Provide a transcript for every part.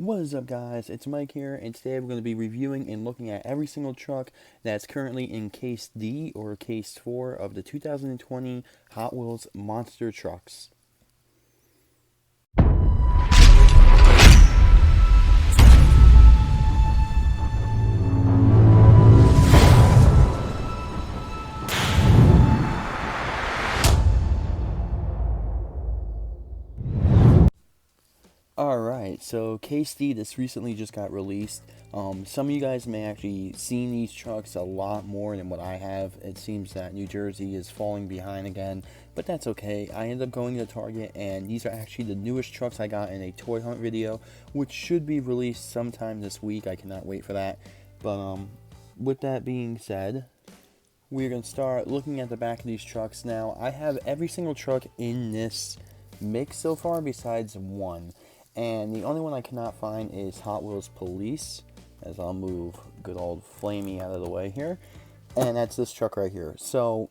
What is up, guys? It's Mike here, and today we're going to be reviewing and looking at every single truck that's currently in Case D or Case 4 of the 2020 Hot Wheels Monster Trucks. Alright, so Case D, this recently just got released. Some of you guys may actually seen these trucks a lot more than what I have. It seems that New Jersey is falling behind again, but that's okay. I ended up going to Target, and these are actually the newest trucks I got in a toy hunt video, which should be released sometime this week. I cannot wait for that. But with that being said, we're going to start looking at the back of these trucks now. I have every single truck in this mix so far besides one. And the only one I cannot find is Hot Wheels Police, as I'll move good old Flamey out of the way here. And that's this truck right here. So,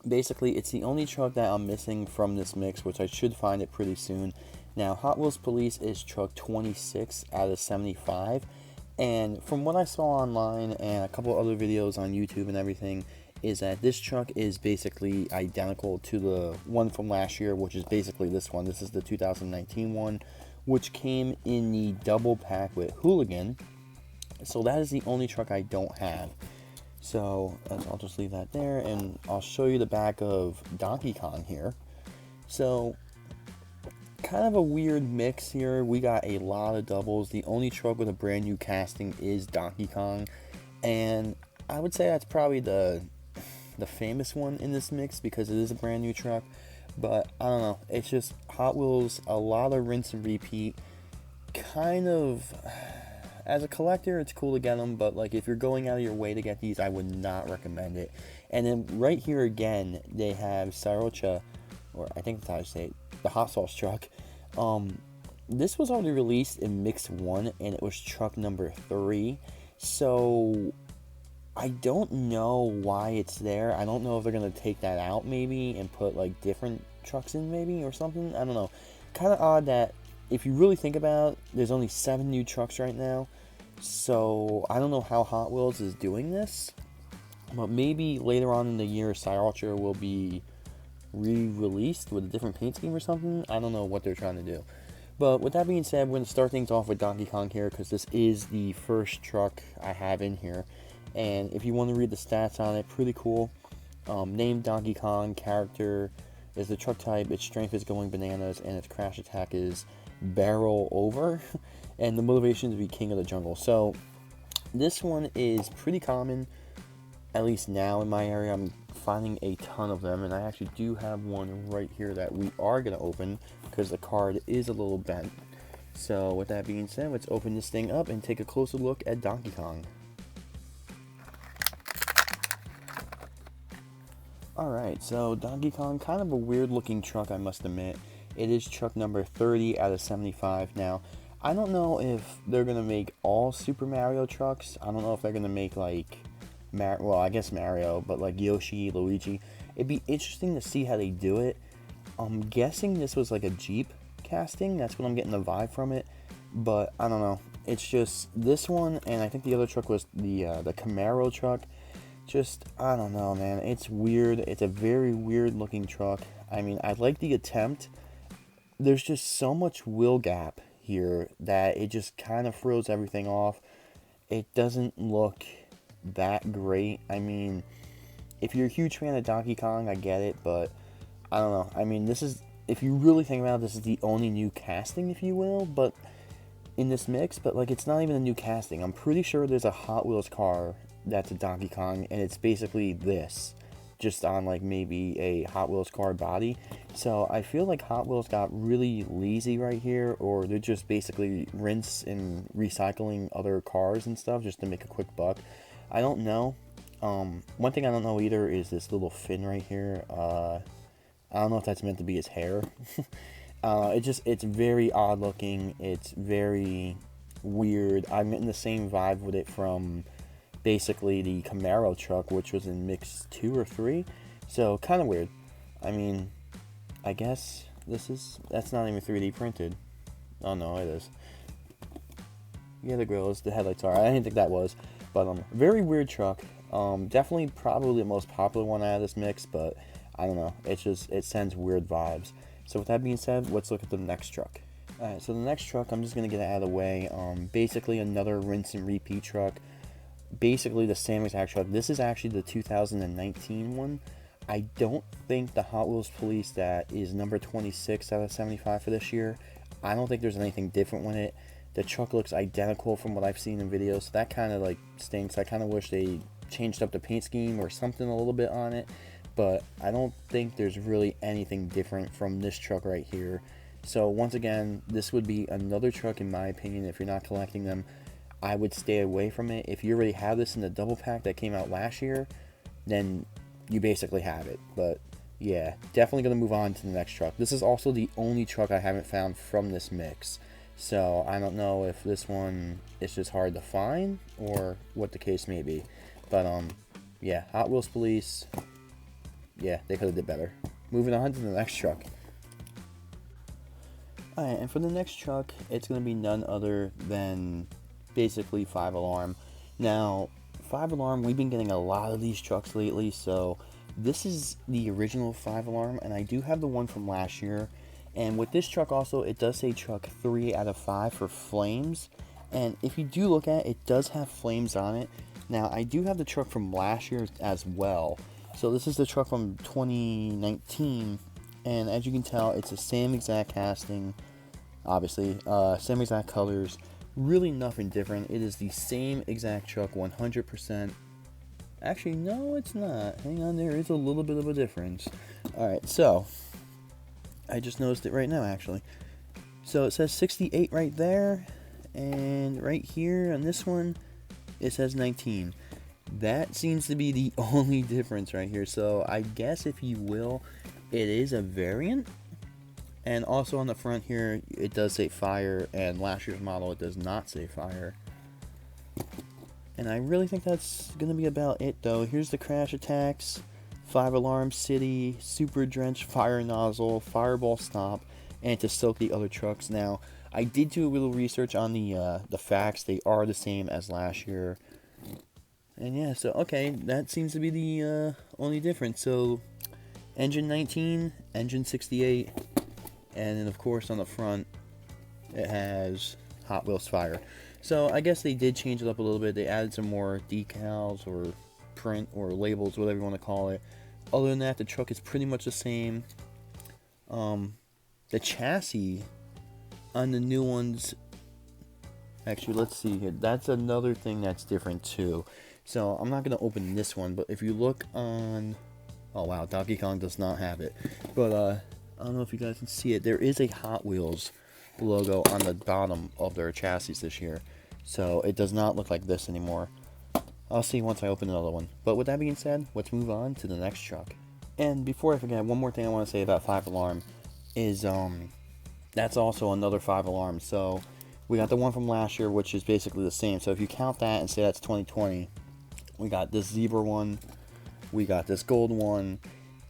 basically, it's the only truck that I'm missing from this mix, which I should find it pretty soon. Now, Hot Wheels Police is truck 26 out of 75. And from what I saw online and a couple other videos on YouTube and everything, is that this truck is basically identical to the one from last year, which is basically this one. This is the 2019 one, which came in the double pack with Hooligan. So that is the only truck I don't have. So I'll just leave that there, and I'll show you the back of Donkey Kong here. So kind of a weird mix here. We got a lot of doubles. The only truck with a brand new casting is Donkey Kong, and I would say that's probably the famous one in this mix because it is a brand new truck. But I don't know, it's just Hot Wheels, a lot of rinse and repeat. Kind of, as a collector, it's cool to get them, but like if you're going out of your way to get these, I would not recommend it. And then right here again, they have Sriracha, or I think that's how you say it, the hot sauce truck. This was already released in Mix 1, and it was truck number 3. So I don't know why it's there. I don't know if they're going to take that out maybe and put like different trucks in maybe or something. I don't know. Kind of odd that if you really think about it, there's only 7 new trucks right now. So I don't know how Hot Wheels is doing this. But maybe later on in the year, Sriracha will be re-released with a different paint scheme or something. I don't know what they're trying to do. But with that being said, we're going to start things off with Donkey Kong here because this is the first truck I have in here. And if you want to read the stats on it, pretty cool. Named Donkey Kong, character is the truck type, its strength is going bananas, and its crash attack is barrel over. And the motivation is to be king of the jungle. So this one is pretty common, at least now in my area. I'm finding a ton of them, and I actually do have one right here that we are going to open because the card is a little bent. So with that being said, let's open this thing up and take a closer look at Donkey Kong. Alright, so Donkey Kong, kind of a weird looking truck, I must admit. It is truck number 30 out of 75. Now, I don't know if they're going to make all Super Mario trucks. I don't know if they're going to make like, well, I guess Mario, but like Yoshi, Luigi. It'd be interesting to see how they do it. I'm guessing this was like a Jeep casting. That's what I'm getting the vibe from it. But I don't know. It's just this one, and I think the other truck was the Camaro truck. Just, I don't know, man. It's weird. It's a very weird looking truck. I mean, I like the attempt. There's just so much wheel gap here that it just kind of throws everything off. It doesn't look that great. I mean, if you're a huge fan of Donkey Kong, I get it, but I don't know. I mean, this is, if you really think about it, this is the only new casting, if you will, but in this mix, but like it's not even a new casting. I'm pretty sure there's a Hot Wheels car that's a Donkey Kong, and it's basically this, just on like maybe a Hot Wheels car body. So I feel like Hot Wheels got really lazy right here, or they're just basically rinse and recycling other cars and stuff just to make a quick buck. I don't know. One thing I don't know either is this little fin right here. I don't know if that's meant to be his hair. It's very odd looking. It's very weird. I'm getting the same vibe with it from basically the Camaro truck, which was in mix 2 or 3. So kind of weird. I mean, I guess that's not even 3D printed. Oh no, it is. Yeah, the grill is, the headlights are. I didn't think that was. But very weird truck. Definitely probably the most popular one out of this mix, but I don't know. It's just, it sends weird vibes. So with that being said, let's look at the next truck. Alright, so the next truck, I'm just going to get it out of the way. Basically another rinse and repeat truck. Basically the same exact truck. This is actually the 2019 one. I don't think the Hot Wheels Police that is number 26 out of 75 for this year, I don't think there's anything different with it. The truck looks identical from what I've seen in videos, so that kind of like stinks. I kind of wish they changed up the paint scheme or something a little bit on it, but I don't think there's really anything different from this truck right here. So once again, this would be another truck in my opinion. If you're not collecting them, I would stay away from it. If you already have this in the double pack that came out last year, then you basically have it. But yeah, definitely going to move on to the next truck. This is also the only truck I haven't found from this mix. So I don't know if this one is just hard to find or what the case may be. But yeah, Hot Wheels Police, yeah, they could have did better. Moving on to the next truck. Alright, and for the next truck, it's going to be none other than basically 5 Alarm. Now, 5 Alarm, we've been getting a lot of these trucks lately, so this is the original 5 Alarm, and I do have the one from last year. And with this truck also, it does say truck 3 out of 5 for flames. And if you do look at it, it does have flames on it. Now, I do have the truck from last year as well. So this is the truck from 2019. And as you can tell, it's the same exact casting. Obviously, same exact colors. Really nothing different. It is the same exact truck, 100%. Actually, no, it's not. Hang on, there is a little bit of a difference. Alright, so I just noticed it right now, actually. So it says 68 right there, and right here on this one, it says 19. That seems to be the only difference right here. So I guess, if you will, it is a variant. And also on the front here, it does say fire, and last year's model, it does not say fire. And I really think that's going to be about it, though. Here's the crash attacks. 5 Alarm City, Super Drench, Fire Nozzle, Fireball Stop, and to soak the other trucks. Now, I did do a little research on the facts. They are the same as last year. And yeah, so, okay, that seems to be the only difference. So, engine 19, engine 68, and then, of course, on the front, it has Hot Wheels Fire. So, I guess they did change it up a little bit. They added some more decals or print or labels, whatever you want to call it. Other than that, the truck is pretty much the same. The chassis on the new ones, actually, let's see here. That's another thing that's different too. So I'm not going to open this one, but if you look on, oh wow, Donkey Kong does not have it. But I don't know if you guys can see it. There is a Hot Wheels logo on the bottom of their chassis this year. So it does not look like this anymore. I'll see once I open another one. But with that being said, let's move on to the next truck. And before I forget, one more thing I want to say about 5 Alarm is that's also another 5 Alarm. So we got the one from last year, which is basically the same. So if you count that and say that's 2020, we got this zebra one, we got this gold one,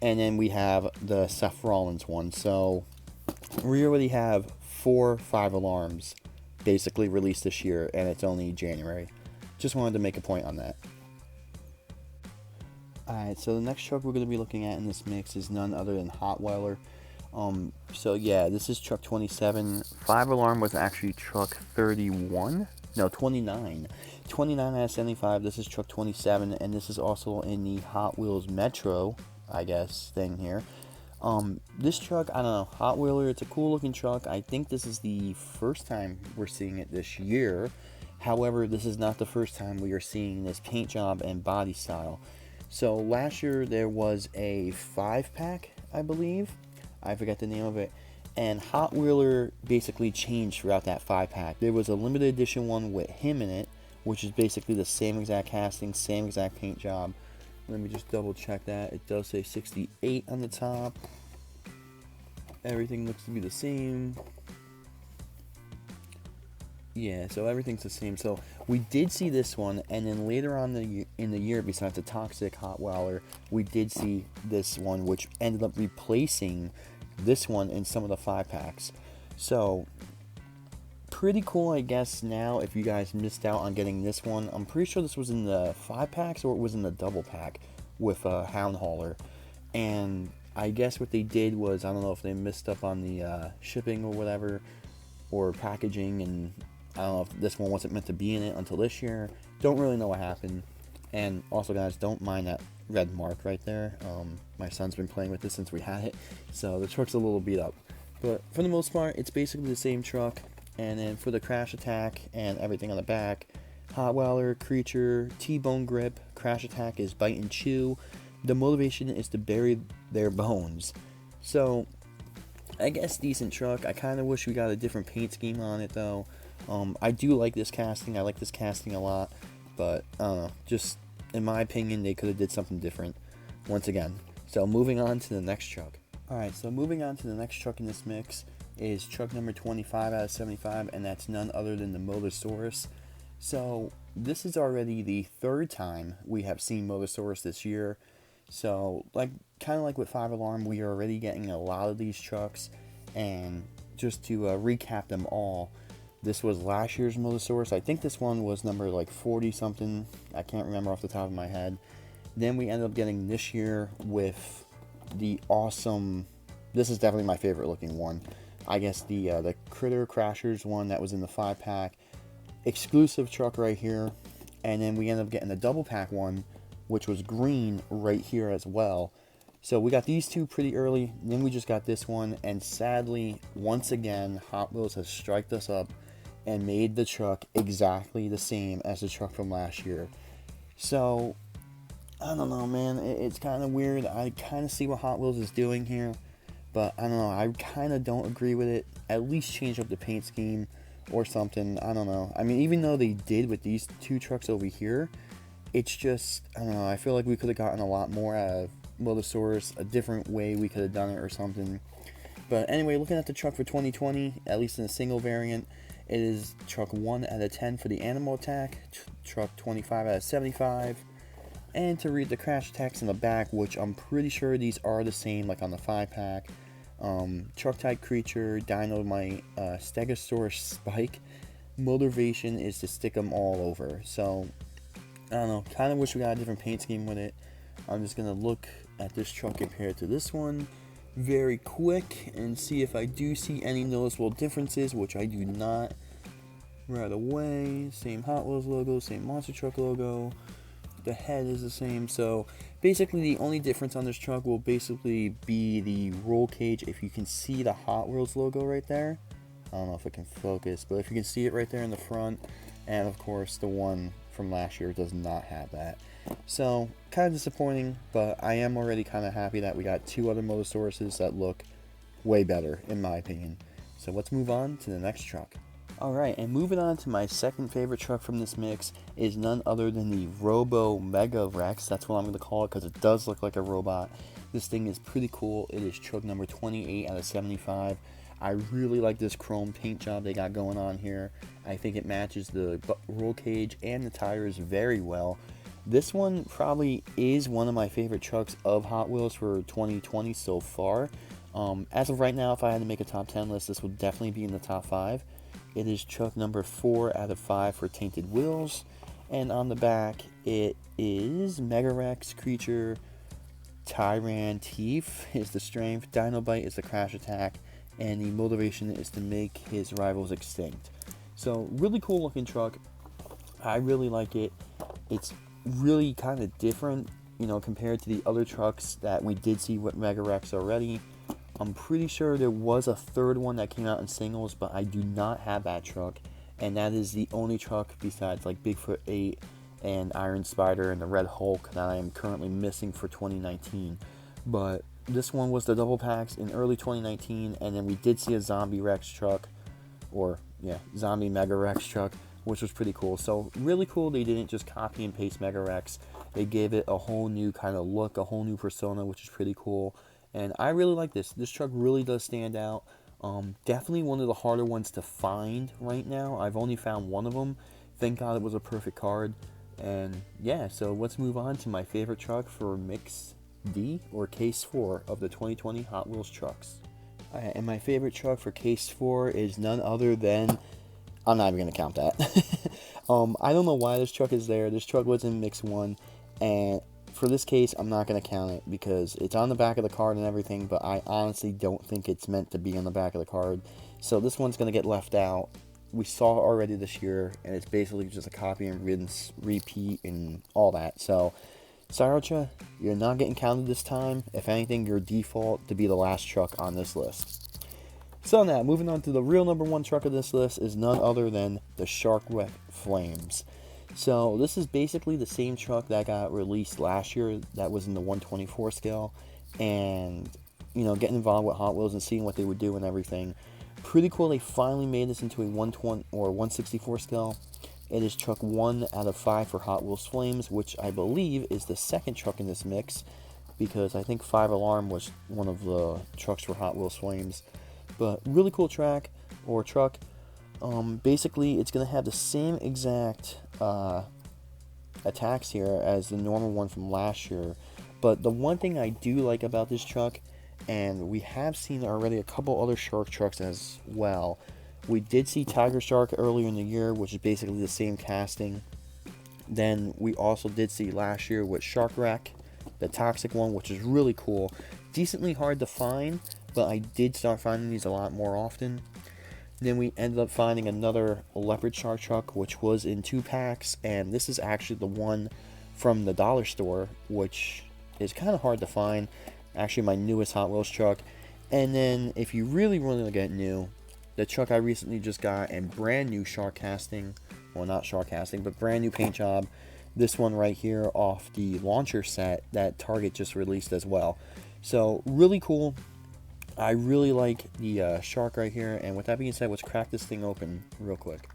and then we have the Seth Rollins one. So we already have 4 5 Alarms basically released this year, and it's only January. Just wanted to make a point on that. Alright, so the next truck we're going to be looking at in this mix is none other than Hot Weiler. So yeah, this is truck 27. 5 Alarm was actually truck 31. No, 29. 29 out of 75. This is truck 27, and this is also in the Hot Wheels Metro, I guess, thing here. This truck, I don't know, Hot Wheeler, it's a cool looking truck. I think this is the first time we're seeing it this year. However, this is not the first time we are seeing this paint job and body style. So last year there was a 5-pack, I believe. I forget the name of it. And Hot Wheeler basically changed throughout that 5-pack. There was a limited edition one with him in it, which is basically the same exact casting, same exact paint job. Let me just double check that. It does say 68 on the top. Everything looks to be the same. Yeah, so everything's the same. So we did see this one, and then later on in the year, besides the Toxic Hot Weiler, we did see this one, which ended up replacing this one in some of the 5-packs. So pretty cool, I guess, now if you guys missed out on getting this one. I'm pretty sure this was in the 5-packs or it was in the double pack with Hound Hauler. And I guess what they did was, I don't know if they missed up on the shipping or whatever, or packaging, and I don't know if this one wasn't meant to be in it until this year. Don't really know what happened. And also, guys, don't mind that red mark right there. My son's been playing with this since we had it, so the truck's a little beat up. But for the most part, it's basically the same truck. And then for the crash attack and everything on the back, Hot Weiler, Creature, T-Bone Grip, crash attack is Bite and Chew. The motivation is to bury their bones. So, I guess decent truck. I kind of wish we got a different paint scheme on it, though. I do like this casting. I like this casting a lot. But, I don't know. Just, in my opinion, they could have did something different. Once again. So, moving on to the next truck. Alright, so moving on to the next truck in this mix is truck number 25 out of 75. And that's none other than the Motosaurus. So, this is already the third time we have seen Motosaurus this year. So, kind of like with 5 Alarm, we are already getting a lot of these trucks. And just to recap them all, this was last year's Motosaurus. I think this one was number 40 something. I can't remember off the top of my head. Then we ended up getting this year with the awesome, this is definitely my favorite looking one. I guess the Critter Crashers one that was in the 5-pack. Exclusive truck right here. And then we ended up getting the double pack one, which was green right here as well. So we got these two pretty early, then we just got this one, and sadly, once again, Hot Wheels has striked us up and made the truck exactly the same as the truck from last year. So, I don't know, man, it's kind of weird. I kind of see what Hot Wheels is doing here, but I don't know, I kind of don't agree with it. At least change up the paint scheme or something, I don't know. I mean, even though they did with these two trucks over here, it's just, I don't know, I feel like we could have gotten a lot more out of Motosaurus, a different way we could have done it or something. But anyway, looking at the truck for 2020, at least in a single variant, it is truck 1 out of 10 for the animal attack, truck 25 out of 75. And to read the crash attacks in the back, which I'm pretty sure these are the same like on the 5-pack. Truck type Creature, Dynamite, Stegosaurus Spike. Motivation is to stick them all over. So, I don't know, kind of wish we got a different paint scheme with it. I'm just going to look at this truck compared to this one very quick and see if I do see any noticeable differences, which I do not right away. Same Hot Wheels logo, same Monster Truck logo. The head is the same. So basically the only difference on this truck will basically be the roll cage. If you can see the Hot Wheels logo right there. I don't know if it can focus, but if you can see it right there in the front. And of course the one from last year does not have that. So, kind of disappointing, but I am already kind of happy that we got two other Motosauruses that look way better, in my opinion. So let's move on to the next truck. Alright, and moving on to my second favorite truck from this mix is none other than the Robo Mega Rex. That's what I'm going to call it because it does look like a robot. This thing is pretty cool. It is truck number 28 out of 75. I really like this chrome paint job they got going on here. I think it matches the roll cage and the tires very well. This one probably is one of my favorite trucks of Hot Wheels for 2020 so far. As of right now, if I had to make a top 10 list, this would definitely be in the top 5. It is truck number 4 out of 5 for Tainted Wheels. And on the back, it is Mega Rex, Creature, Tyran, Teeth is the strength, Dinobite is the crash attack, and the motivation is to make his rivals extinct. So, really cool looking truck. I really like it. It's really kind of different, you know, compared to the other trucks that we did see with Mega Rex already. I'm pretty sure there was a third one that came out in singles, but I do not have that truck, and that is the only truck besides like Bigfoot 8 and Iron Spider and the Red Hulk that I am currently missing for 2019. But this one was the double packs in early 2019, and then we did see a Zombie Rex truck, or yeah, Zombie Mega Rex truck, which was pretty cool. So really cool they didn't just copy and paste Mega Rex. They gave it a whole new kind of look, a whole new persona, which is pretty cool. And I really like this. This truck really does stand out. Definitely one of the harder ones to find right now. I've only found one of them. Thank God it was a perfect card. And yeah, so let's move on to my favorite truck for Mix D, or Case 4 of the 2020 Hot Wheels trucks. And my favorite truck for Case 4 is none other than I'm not even gonna count that. I don't know why this truck is there. This truck was in mix 1, and for this case, I'm not gonna count it because it's on the back of the card and everything, but I honestly don't think it's meant to be on the back of the card. So this one's gonna get left out. We saw it already this year, and it's basically just a copy and rinse, repeat, and all that. So, Sriracha, you're not getting counted this time. If anything, your default to be the last truck on this list. So now, moving on to the real number 1 truck of this list is none other than the Shark Wreck Flames. So this is basically the same truck that got released last year that was in the 124 scale, and you know, getting involved with Hot Wheels and seeing what they would do and everything. Pretty cool. They finally made this into a 120 or 164 scale. It is truck 1 out of 5 for Hot Wheels Flames, which I believe is the second truck in this mix, because I think 5 Alarm was one of the trucks for Hot Wheels Flames. But really cool truck. Basically, it's going to have the same exact attacks here as the normal one from last year. But the one thing I do like about this truck, and we have seen already a couple other Shark trucks as well. We did see Tiger Shark earlier in the year, which is basically the same casting. Then we also did see last year with Shark Wreck, the Toxic one, which is really cool. Decently hard to find, but I did start finding these a lot more often. Then we ended up finding another Leopard Shark truck, which was in 2 packs, and this is actually the one from the dollar store, which is kind of hard to find. Actually, my newest Hot Wheels truck. And then, if you really want to get new, the truck I recently just got, and brand new shark casting, well, not shark casting, but brand new paint job. This one right here off the launcher set that Target just released as well. So, really cool. I really like the shark right here, and with that being said, let's crack this thing open real quick.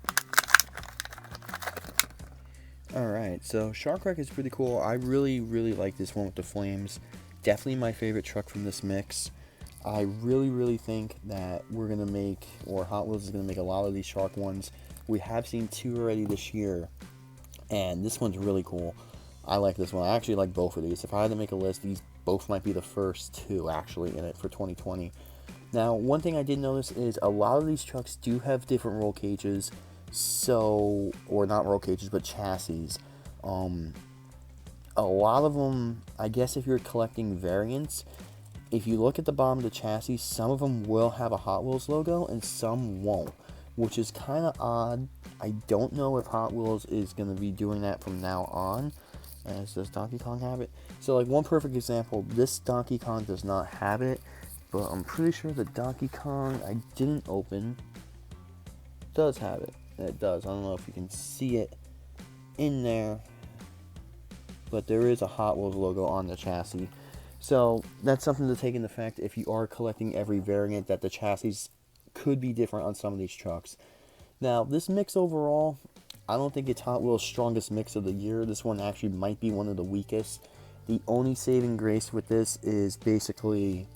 Alright, so Shark Wreck is pretty cool. I really like this one with the flames. Definitely my favorite truck from this mix. I really think that we're going to make, or Hot Wheels is going to make a lot of these shark ones. We have seen 2 already this year, and this one's really cool. I like this one. I actually like both of these. If I had to make a list, these both might be the first 2 actually in it for 2020. Now, one thing I did notice is a lot of these trucks do have different roll cages, so, or not roll cages, but chassis. A lot of them, I guess if you're collecting variants, if you look at the bottom of the chassis, some of them will have a Hot Wheels logo and some won't, which is kind of odd. I don't know if Hot Wheels is going to be doing that from now on. As does Donkey Kong have it? So, like, one perfect example, this Donkey Kong does not have it, but I'm pretty sure the Donkey Kong I didn't open does have it. It does. I don't know if you can see it in there, but there is a Hot Wheels logo on the chassis. So, that's something to take into effect if you are collecting every variant, that the chassis could be different on some of these trucks. Now, this mix overall, I don't think it's Hot Wheels' strongest mix of the year. This one actually might be one of the weakest. The only saving grace with this is basically,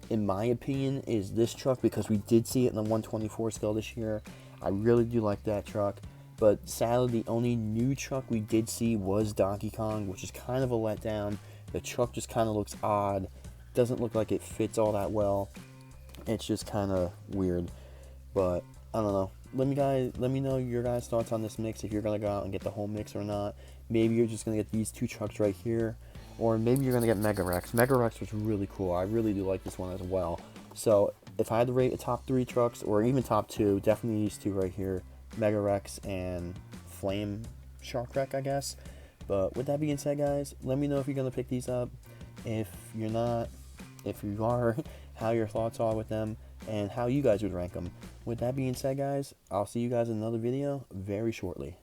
in my opinion, is this truck, because we did see it in the 124 scale this year. I really do like that truck. But sadly, the only new truck we did see was Donkey Kong, which is kind of a letdown. The truck just kind of looks odd. Doesn't look like it fits all that well. It's just kind of weird. But, I don't know. Let me know your guys' thoughts on this mix, if you're going to go out and get the whole mix or not. Maybe you're just going to get these 2 trucks right here. Or maybe you're going to get Mega Rex. Mega Rex was really cool. I really do like this one as well. So, if I had to rate a top 3 trucks, or even top 2, definitely these 2 right here. Mega Rex and Flame Shark Wreck, I guess. But with that being said, guys, let me know if you're going to pick these up. If you're not, if you are, how your thoughts are with them, and how you guys would rank them. With that being said, guys, I'll see you guys in another video very shortly.